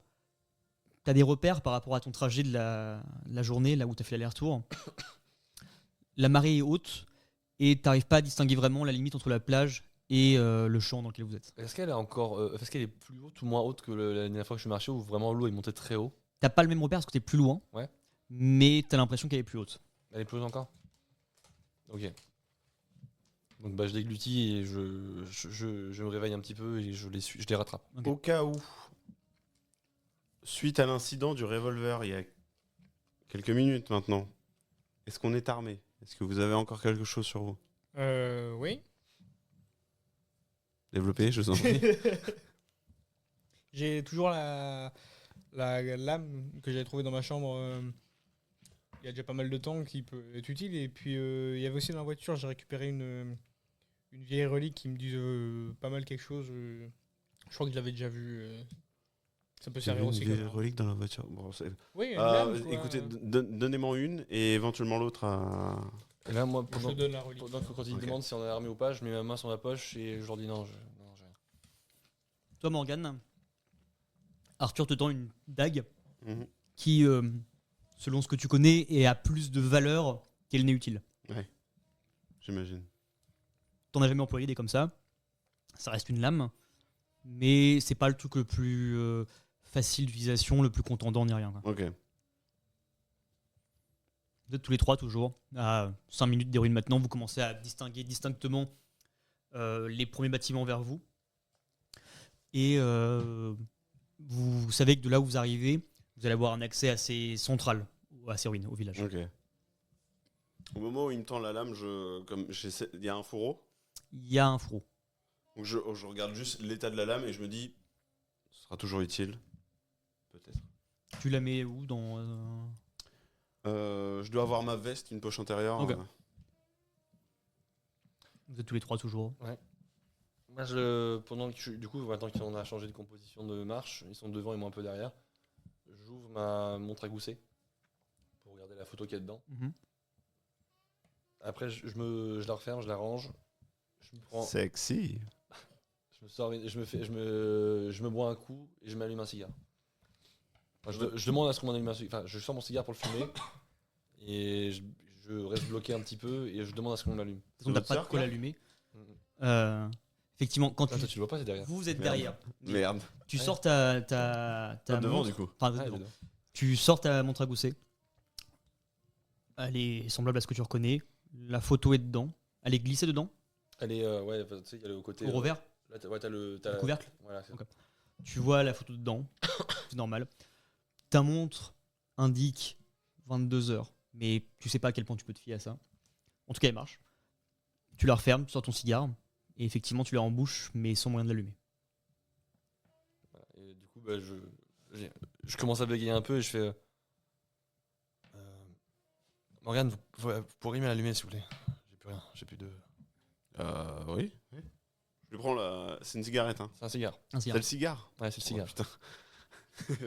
t'as des repères par rapport à ton trajet de la journée, là où t'as fait l'aller-retour. La marée est haute, et t'arrives pas à distinguer vraiment la limite entre la plage et le champ dans lequel vous êtes. Est-ce qu'elle est plus haute ou moins haute que la dernière fois que je suis marché où vraiment l'eau est montée très haut? T'as pas le même repère parce que t'es plus loin, Ouais. mais t'as l'impression qu'elle est plus haute. Elle est plus haute encore? Ok. Donc bah, je déglutis et je me réveille un petit peu et je les rattrape. Ok. Au cas où, suite à l'incident du revolver il y a quelques minutes maintenant, est-ce qu'on est armé? Est-ce que vous avez encore quelque chose sur vous? Oui. Développez, je vous en prie. J'ai toujours la lame que j'avais trouvée dans ma chambre il y a déjà pas mal de temps qui peut être utile. Et puis il y avait aussi dans la voiture, j'ai récupéré une vieille relique qui me dit pas mal quelque chose. Je crois que je l'avais déjà vu. Ça peut servir Une aussi. vieille comme- relique dans la voiture. Bon, Oui, une lame, quoi. écoutez, donnez-moi une et éventuellement l'autre à. Et là, moi, Je te donne la relique. pendant que quand ils Ok. demandent si on est armé ou pas, je mets ma main sur ma poche et je leur dis non, j'ai rien. Toi, Morgane, Arthur te tend une dague Mhm. qui, selon ce que tu connais, a plus de valeur qu'elle n'est utile. J'imagine. T'en as jamais employé des comme ça. Ça reste une lame, mais c'est pas le truc le plus facile d'utilisation, le plus contendant ni rien, quoi. Ok. Vous êtes tous les trois toujours à 5 minutes des ruines maintenant. Vous commencez à distinguer distinctement les premiers bâtiments vers vous. Et vous savez que de là où vous arrivez, vous allez avoir un accès assez central à ces ruines, au village. Ok. Au moment où il me tend la lame, il y a un fourreau. Il y a un fourreau. Donc je regarde juste l'état de la lame et je me dis, ce sera toujours utile. Peut-être. Tu la mets où dans Je dois avoir ma veste, une poche intérieure. Ok. Vous êtes tous les trois toujours. Moi, pendant que du coup, maintenant qu'on a changé de composition de marche, ils sont devant et moi un peu derrière. J'ouvre ma montre à gousset pour regarder la photo qu'il y a dedans. Après, je la referme, je la range. Je me prends, Sexy. je me sors, je me bois un coup et je m'allume un cigare. Enfin, je demande à ce qu'on m'allume un cigare. Enfin, je sors mon cigare pour le fumer et je reste bloqué un petit peu et je demande à ce qu'on m'allume. On n'a pas de quoi l'allumer. Effectivement, quand Toi, tu le vois pas, c'est derrière. vous êtes Merde. derrière, Merde. tu Ouais. sors ta Devant montre. du coup. Enfin, vous êtes Ah, devant. évidemment. Tu sors ta montre à gousset. Elle est semblable à ce que tu reconnais. La photo est dedans. Elle est glissée dedans, Elle est, ouais, tu sais, il y a le côté. au revers, Là, t'as le couvercle. Voilà, c'est Ok. Tu vois la photo dedans, c'est normal. Ta montre indique 22 heures, mais tu sais pas à quel point tu peux te fier à ça. En tout cas, elle marche. Tu la refermes, tu sors ton cigare, et effectivement, tu l'as en bouche, mais sans moyen de l'allumer. Voilà. Et du coup, je commence à bégayer un peu et je fais. Morgane, vous pourriez m'allumer s'il vous plaît. J'ai plus rien, j'ai plus de. Oui. Je prends c'est une cigarette, hein. C'est un cigare. Un C'est cigare. le cigare. Ouais, c'est le cigare. Oh, putain.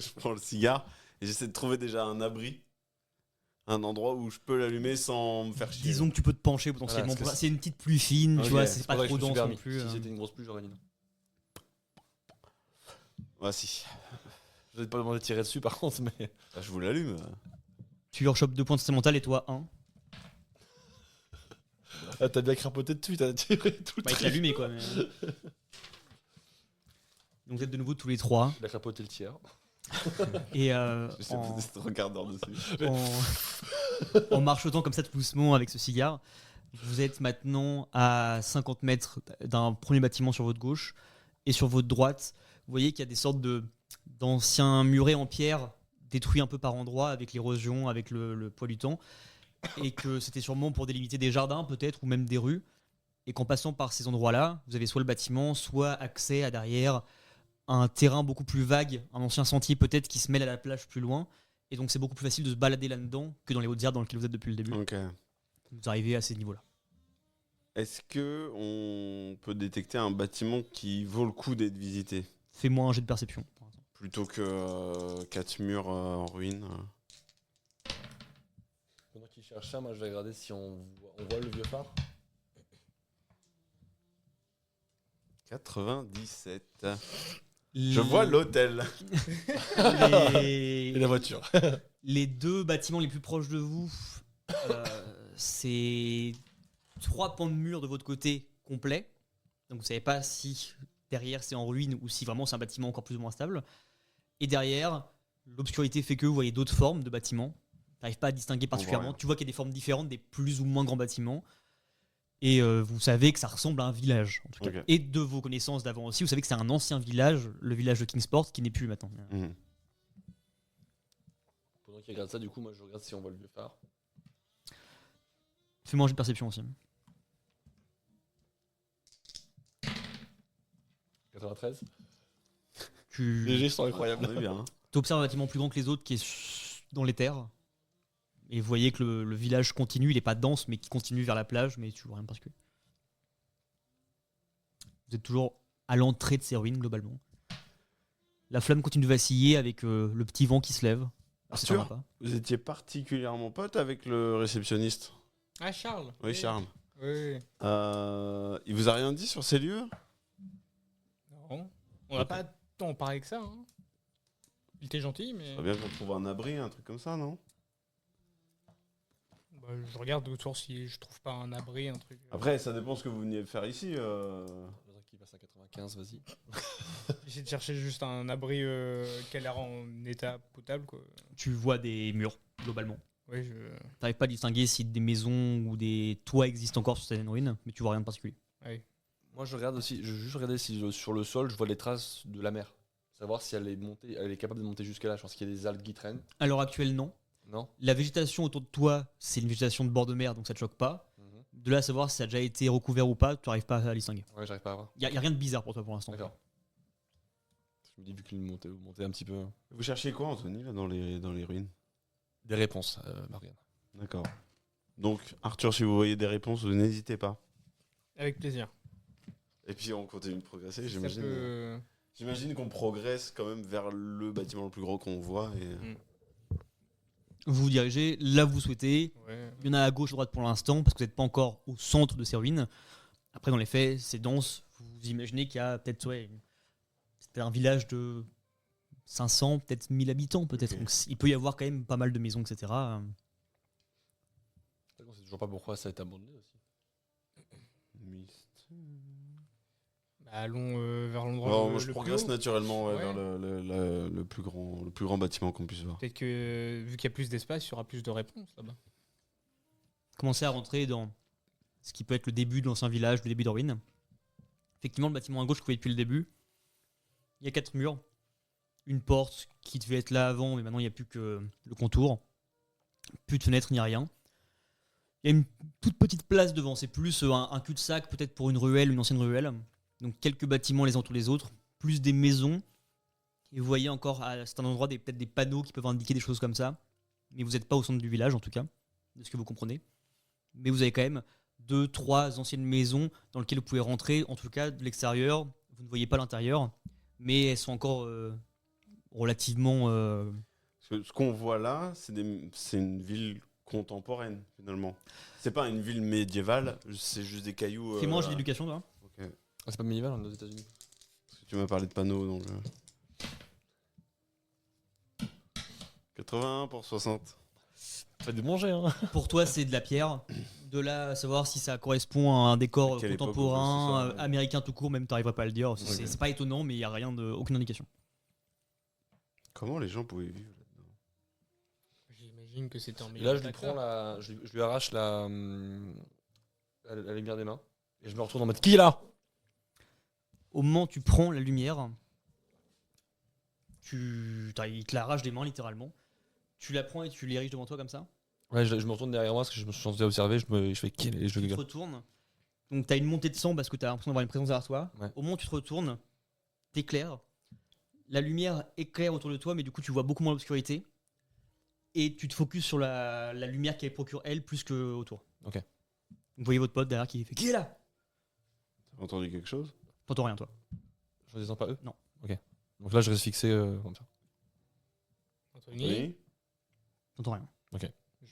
Je prends le cigare et j'essaie de trouver déjà un abri. Un endroit où je peux l'allumer sans me faire chier. Disons que tu peux te pencher potentiellement. Voilà, parce que C'est une petite pluie fine, Ok, tu vois, c'est c'est pas trop dense non plus. Si c'était une grosse pluie, j'aurais dit non. Voici. Je vais pas demander de tirer dessus par contre, mais. Ah, je vous l'allume. Tu leur chopes 2 points de santé mentale et toi 1. Ah, t'as bien crapoté dessus, t'as tiré tout le Bah, il truc. t'a allumé quoi. Donc vous êtes de nouveau tous les trois. Il a crapoté le tiers. Et J'essaie en, de regarder dessus. en marchotant comme ça tout doucement avec ce cigare, vous êtes maintenant à 50 mètres d'un premier bâtiment sur votre gauche. Et sur votre droite, vous voyez qu'il y a des sortes d'anciens murets en pierre détruits un peu par endroits avec l'érosion, avec le poids du temps. Et que c'était sûrement pour délimiter des jardins peut-être ou même des rues. Et qu'en passant par ces endroits-là, vous avez soit le bâtiment, soit accès à derrière un terrain beaucoup plus vague, un ancien sentier peut-être qui se mêle à la plage plus loin. Et donc c'est beaucoup plus facile de se balader là-dedans que dans les hautes herbes dans lesquelles vous êtes depuis le début. Ok. Vous arrivez à ces niveaux-là. Est-ce que on peut détecter un bâtiment qui vaut le coup d'être visité Fais-moi un jet de perception. Pour l'instant. plutôt que 4 murs en ruine? Pendant qu'il cherche ça, moi je vais regarder si on voit le vieux phare. 97. Je vois l'hôtel. Et la voiture. Les 2 bâtiments les plus proches de vous, c'est 3 pans de mur de votre côté complets. Donc vous savez pas si derrière c'est en ruine ou si vraiment c'est un bâtiment encore plus ou moins stable. Et derrière, l'obscurité fait que vous voyez d'autres formes de bâtiments. Tu n'arrives pas à distinguer particulièrement. rien. Tu vois qu'il y a des formes différentes, des plus ou moins grands bâtiments. Et vous savez que ça ressemble à un village, en tout cas. Ok. Et de vos connaissances d'avant aussi, vous savez que c'est un ancien village, le village de Kingsport, qui n'est plus maintenant. Mhm. Pendant qu'il regarde ça, du coup, moi je regarde si on voit le vieux phare. Fais-moi un jet de perception aussi. 93. Tu Les gestes sont incroyables. On est bien. Hein. observes un bâtiment plus grand que les autres qui est dans les terres. Et vous voyez que le village continue, il n'est pas dense, mais qui continue vers la plage, mais tu vois rien de particulier. Vous êtes toujours à l'entrée de ces ruines, globalement. La flamme continue de vaciller avec le petit vent qui se lève. Ça Arthur, s'éteindra pas. vous étiez particulièrement pote avec le réceptionniste. Ah, Charles. Oui, Charles. Oui. Il vous a rien dit sur ces lieux? Non. On n'a pas tant parlé que ça. Hein. Il était gentil, mais. Ça bien qu'on trouve un abri, un truc comme ça, non? Bah, je regarde autour si je trouve pas un abri, un truc. Après, ça dépend ce que vous veniez faire ici. Qui passe à 95, vas-y. J'essaie de chercher juste un abri qui a l'air en état potable, quoi. Tu vois des murs, globalement. Ouais, je. T'arrives pas à distinguer si des maisons ou des toits existent encore sur certaines ruines, mais tu vois rien de particulier. Ouais. Moi, je regarde aussi, je veux juste regarder si sur le sol, je vois les traces de la mer. Savoir si elle est montée, elle est capable de monter jusque là. Je pense qu'il y a des algues qui traînent. À l'heure actuelle, non. Non. La végétation autour de toi, c'est une végétation de bord de mer, donc ça te choque pas. De là à savoir si ça a déjà été recouvert ou pas, tu n'arrives pas à distinguer. Ouais, j'arrive pas à voir. Il n'y a rien de bizarre pour toi pour l'instant. D'accord. Je me dis, vu qu'il montait un petit peu. Vous cherchez quoi, Anthony, là, dans les ruines? Des réponses, Marianne. D'accord. Donc, Arthur, si vous voyez des réponses, vous n'hésitez pas. Avec plaisir. Et puis, on continue de progresser, Ça j'imagine. peut- J'imagine qu'on progresse quand même vers le bâtiment le plus gros qu'on voit. Et... Vous vous dirigez là où vous souhaitez. Ouais. Il y en a à gauche, à droite pour l'instant, parce que vous n'êtes pas encore au centre de ces ruines. Après, dans les faits, c'est dense. Vous imaginez qu'il y a peut-être c'était un village de 500, peut-être 1000 habitants, peut-être. Ok. Donc, il peut y avoir quand même pas mal de maisons, etc. On sait toujours pas pourquoi ça a été abandonné aussi. Bah, allons vers l'endroit Alors, le, moi, je le plus progresse haut. naturellement Ouais. vers le plus grand bâtiment qu'on puisse voir. Peut-être que vu qu'il y a plus d'espace, il y aura plus de réponses là-bas. Commencez à rentrer dans ce qui peut être le début de l'ancien village, le début de ruines. Effectivement, le bâtiment à gauche que vous voyez depuis le début, il y a 4 murs, une porte qui devait être là avant, mais maintenant il n'y a plus que le contour, plus de fenêtres ni rien. Il y a une toute petite place devant, c'est plus un cul-de-sac peut-être pour une ruelle, une ancienne ruelle. Donc quelques bâtiments les uns autour des autres, plus des maisons. Et vous voyez encore à certains endroits peut-être des panneaux qui peuvent indiquer des choses comme ça. Mais vous n'êtes pas au centre du village en tout cas, de ce que vous comprenez. Mais vous avez quand même 2-3 anciennes maisons dans lesquelles vous pouvez rentrer, en tout cas de l'extérieur. Vous ne voyez pas l'intérieur, mais elles sont encore relativement... Parce que ce qu'on voit là, c'est une ville contemporaine, finalement. C'est pas une ville médiévale, c'est juste des cailloux. Fais-moi un jeu d'éducation, toi. Ok. Ah, c'est pas médiéval, on est aux États-Unis. Parce que tu m'as parlé de panneaux, donc... 81 pour 60. Faites des manger, hein. Pour toi, c'est de la pierre. De là à savoir si ça correspond à un décor À quelle époque contemporain, que ce soit, américain tout court, même tu n'arriverais pas à le dire. C'est Ok. c'est pas étonnant, mais il n'y a aucune indication. Comment les gens pouvaient vivre là-dedans? J'imagine que c'était en Et meilleur là, je lui état que prends ça. je lui arrache la lumière des mains. Et je me retourne en mode qui est là? Au moment où tu prends la lumière, il te l'arrache des mains littéralement. Tu la prends et tu l'ériges devant toi comme ça. Ouais, je me retourne derrière moi parce que je me suis censé observer. Je fais qui et je Tu te gueule. retournes. Donc tu as une montée de sang parce que tu as l'impression d'avoir une présence derrière toi. Ouais. Au moment où tu te retournes, t'éclaires. La lumière éclaire autour de toi, mais du coup tu vois beaucoup moins l'obscurité. Et tu te focuses sur la lumière qu'elle procure elle plus que autour. Ok. Vous voyez votre pote derrière qui fait qui est là? T'as entendu quelque chose? T'entends rien toi. Je descends pas eux? Non. Ok. Donc là, je reste fixé comme ça. Anthony, Oui. T'entends rien.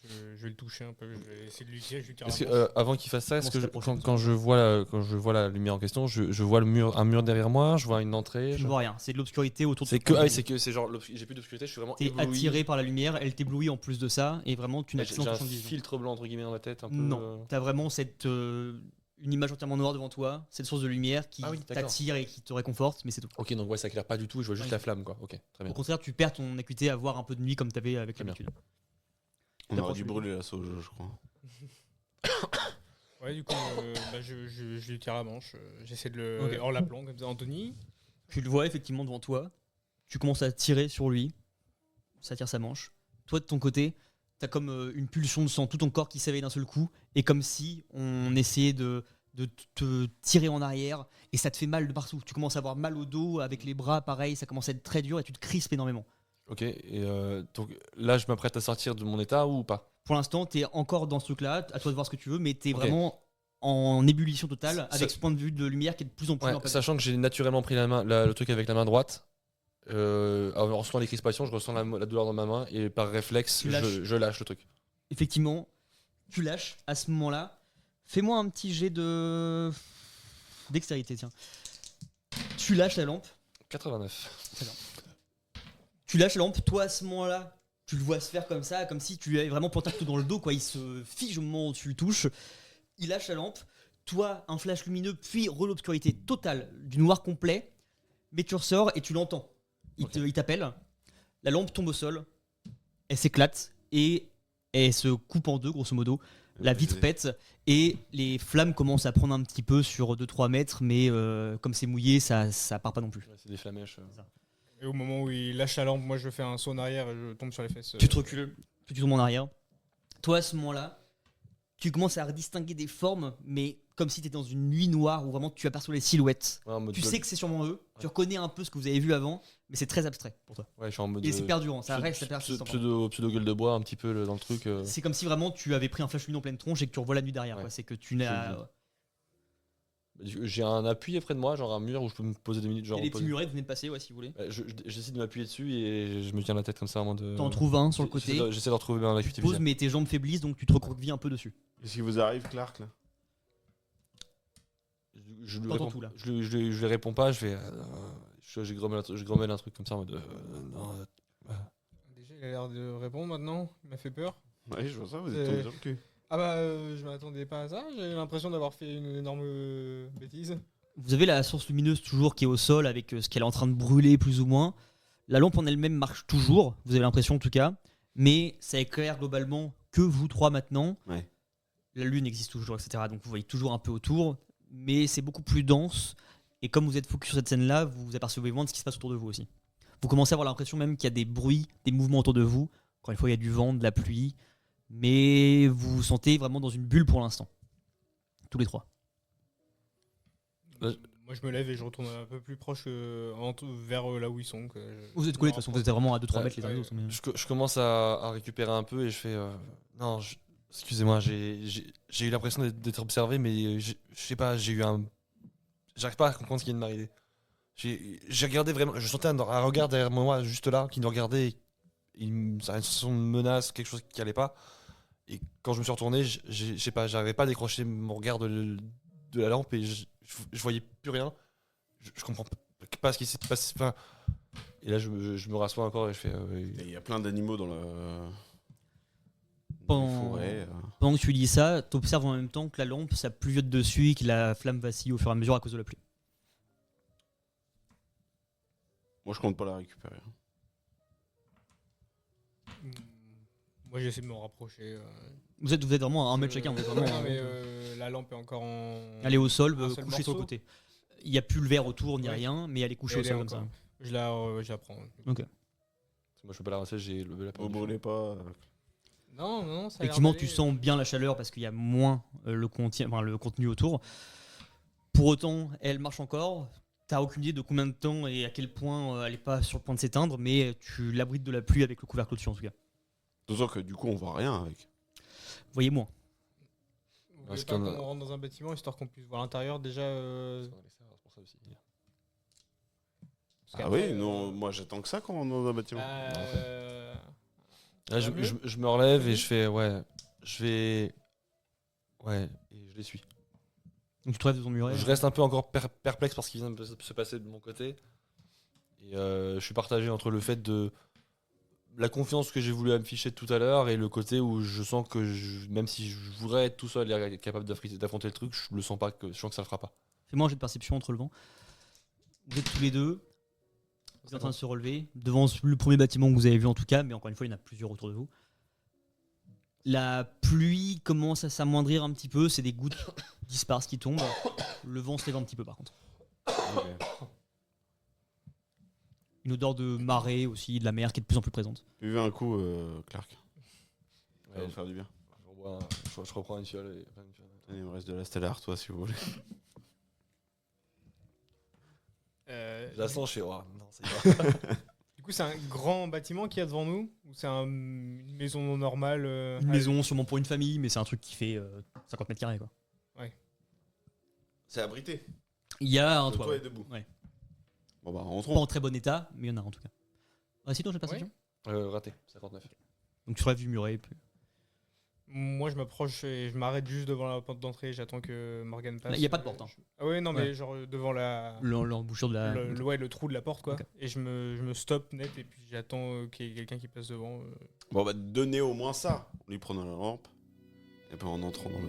je vais le toucher un peu. Je vais essayer de lui dire. Je lui tire Est-ce la que, manche. avant qu'il fasse ça, est-ce Comment que c'est la prochaine quand je vois la lumière en question, je vois un mur derrière moi, je vois une entrée. Tu ne vois rien. C'est de l'obscurité autour de C'est toi. que c'est genre j'ai plus d'obscurité, je suis vraiment T'es ébloui. attiré par la lumière, elle t'éblouit en plus de ça, et vraiment tu n'as J'ai plus un l'impression de vision. filtre blanc entre guillemets dans la tête un peu. Non, t'as vraiment une image entièrement noire devant toi, cette source de lumière qui Ah oui, d'accord. t'attire et qui te réconforte, mais c'est tout. Ok, donc ouais, ça éclaire pas du tout, je vois juste Ouais. la flamme quoi. Ok, très bien. Au contraire, tu perds ton acuité à voir un peu de nuit comme t'avais avec Très bien. l'habitude. On T'as aurait pas dû entendu. brûler la sauge, je crois. Ouais, du coup, je lui tire la manche. J'essaie de le. Ok. En l'appelant comme ça, Anthony. Tu le vois effectivement devant toi, tu commences à tirer sur lui, ça tire sa manche. Toi de ton côté, t'as comme une pulsion de sang, tout ton corps qui s'éveille d'un seul coup, et comme si on essayait de te tirer en arrière, et ça te fait mal de partout. Tu commences à avoir mal au dos, avec les bras pareil, ça commence à être très dur, et tu te crispes énormément. Ok, et donc là je m'apprête à sortir de mon état ou pas? Pour l'instant, t'es encore dans ce truc-là, à toi de voir ce que tu veux, mais t'es Ok. vraiment en ébullition totale, Ça- avec ce point de vue de lumière qui est de plus en plus Ouais, impactant. sachant que j'ai naturellement pris le truc avec la main droite, en ressentant les crispations, je ressens la douleur dans ma main et par réflexe, Tu lâches. je lâche le truc. Effectivement, tu lâches à ce moment-là. Fais-moi un petit jet de dextérité, tiens. Tu lâches la lampe. 89. Tu lâches la lampe. Toi, à ce moment-là, tu le vois se faire comme ça, comme si tu lui avais vraiment planté un couteau dans le dos, quoi. Il se fige au moment où tu le touches. Il lâche la lampe. Toi, un flash lumineux, puis l'obscurité totale, du noir complet. Mais tu ressors et tu l'entends. Il t'appelle. La lampe tombe au sol. Elle s'éclate et elle se coupe en deux, grosso modo. La vitre pète et les flammes commencent à prendre un petit peu sur 2-3 mètres, mais comme c'est mouillé, ça part pas non plus. Ouais, c'est des flamèches. Et au moment où il lâche la lampe, moi je fais un saut en arrière et je tombe sur les fesses. Tu te recules, tu tombes en arrière. Toi, à ce moment-là, tu commences à distinguer des formes, mais comme si tu étais dans une nuit noire où vraiment tu aperçois les silhouettes. Ouais, en mode Tu dog- sais que c'est sûrement eux, tu Ouais. reconnais un peu ce que vous avez vu avant, mais c'est très abstrait pour toi. Ouais, je suis en mode. Et c'est perdurant, ça pseudo- reste, ça persiste. encore. Pseudo gueule de bois, un petit peu dans le truc. C'est comme si vraiment tu avais pris un flash lumineux en pleine tronche et que tu revois la nuit derrière. Ouais. Quoi. C'est que tu n'as. J'ai un appui près de moi, genre un mur où je peux me poser 2 minutes. Il y Genre a des petits reposer. murets, vous venez de passer, ouais, si vous voulez. Ouais, j'essaie de m'appuyer dessus et je me tiens la tête comme ça en mode. T'en trouves un sur le côté, J'essaie de retrouver bien l'activité pose, visuelle. mais tes jambes faiblissent donc tu te recroquevilles un peu dessus. Qu'est-ce qui vous arrive, Clark là? Je lui T'entends réponds, tout, là. je lui réponds pas, je fais. Je grommelle un truc comme ça en mode. Non, Déjà, il a l'air de répondre maintenant. Il m'a fait peur. Ouais, je vois ça, vous êtes tombé sur le cul. Ah bah, je m'attendais pas à ça. J'ai l'impression d'avoir fait une énorme bêtise. Vous avez la source lumineuse toujours qui est au sol avec ce qu'elle est en train de brûler plus ou moins. La lampe en elle-même marche toujours, vous avez l'impression en tout cas, mais ça éclaire globalement que vous trois maintenant. Ouais. La lune existe toujours, etc. Donc vous voyez toujours un peu autour, mais c'est beaucoup plus dense. Et comme vous êtes focus sur cette scène-là, vous vous apercevez vraiment de ce qui se passe autour de vous aussi. Vous commencez à avoir l'impression même qu'il y a des bruits, des mouvements autour de vous. Encore une fois, il y a du vent, de la pluie, mais vous vous sentez vraiment dans une bulle pour l'instant. Tous les trois. Ouais. Moi, je me lève et je retourne un peu plus proche vers là où ils sont. Vous êtes collés de toute façon, vous êtes vraiment à 2-3 Ouais, mètres les uns des ouais. autres. mais- je commence à récupérer un peu et je fais. Non, excusez-moi, j'ai eu l'impression d'être observé, mais je sais pas, j'ai eu un. J'arrive pas à comprendre ce qui vient de m'arriver. J'ai regardé vraiment, je sentais un regard derrière moi, juste là, qui nous regardait. Ça a une sensation de menace, quelque chose qui allait pas. Et quand je me suis retourné, je sais pas, j'arrivais pas à décrocher mon regard de la lampe et je voyais plus rien. Je comprends pas ce qui s'est passé. Enfin, et là, je me rassois encore et je fais. Et il y a plein d'animaux dans la Pendant- forêt. Pendant que tu dis ça, tu observes en même temps que la lampe, ça pluviote dessus et que la flamme vacille au fur et à mesure à cause de la pluie. Moi, je compte pas la récupérer. Moi, j'essaie de me rapprocher. Vous êtes vraiment à 1 mètre chacun. Vous êtes vraiment, Non, mais la lampe est encore en. elle est au sol, un seul couchée sur le morceau. côté. Il n'y a plus le verre autour ni Ouais. rien, mais elle est couchée Et au elle sol est comme ça. encore. Je la prends. Moi, je peux pas la ramasser, j'ai levé la Vous brûlez pas. Non, non, ça a l'air Effectivement, d'aller. tu sens bien la chaleur parce qu'il y a moins le contenu autour. Pour autant, elle marche encore. T'as aucune idée de combien de temps et à quel point elle n'est pas sur le point de s'éteindre, mais tu l'abrites de la pluie avec le couvercle au-dessus en tout cas. D'autant que du coup, on voit rien avec. Vous voyez moins. Vous voulez Parce pas qu'on qu'on a- rentre dans un bâtiment histoire qu'on puisse voir l'intérieur déjà C'est pour ça aussi. parce Ah qu'après, oui, non, moi j'attends que ça quand on est dans un bâtiment. Là, Ça va mieux je me relève et je fais ouais, je vais ouais et je les suis. Donc tu te relèves de ton muret. Je reste un peu encore perplexe par ce qui vient de se passer de mon côté et je suis partagé entre le fait de la confiance que j'ai voulu afficher tout à l'heure et le côté où je sens que même si je voudrais être tout seul et être capable d'affronter le truc, je le sens pas, je sens que ça le fera pas. Fais-moi un jet de perception entre le vent. Vous êtes tous les deux. Vous êtes en train de se relever devant le premier bâtiment que vous avez vu en tout cas, mais encore une fois, il y en a plusieurs autour de vous. La pluie commence à s'amoindrir un petit peu, c'est des gouttes disparses qui tombent. Le vent se lève un petit peu par contre. Une odeur de marée aussi, de la mer qui est de plus en plus présente. Buvez un coup, Clark. Ça va Ouais, vous faire du bien. je reprends une fiole et Allez, il me reste de la Stellar, toi, si vous voulez. je la sens chez moi. Non, ça ira. Du coup, c'est un grand bâtiment qu'il y a devant nous ou c'est une maison normale Une maison sûrement pour une famille, mais c'est un truc qui fait 50 mètres carrés quoi. C'est abrité. Il y a un Le toit, toit ouais. est debout. Ouais. Bon bah, Pas rentrons. en très bon état, mais il y en a en tout cas. Ah, si, toi, j'ai perception. Raté, 59. Donc tu relèves du muret. Puis... Moi, je m'approche et je m'arrête juste devant la porte d'entrée. J'attends que Morgane passe. Il y a pas de porte, hein. Ah ouais, non, mais Ouais. genre devant L'embouchure de la. le trou de la porte, quoi. Ok. Et je me stoppe net et puis j'attends qu'il y ait quelqu'un qui passe devant. Bon bah, donnez au moins ça. En lui prenant la lampe. Et puis en entrant dans le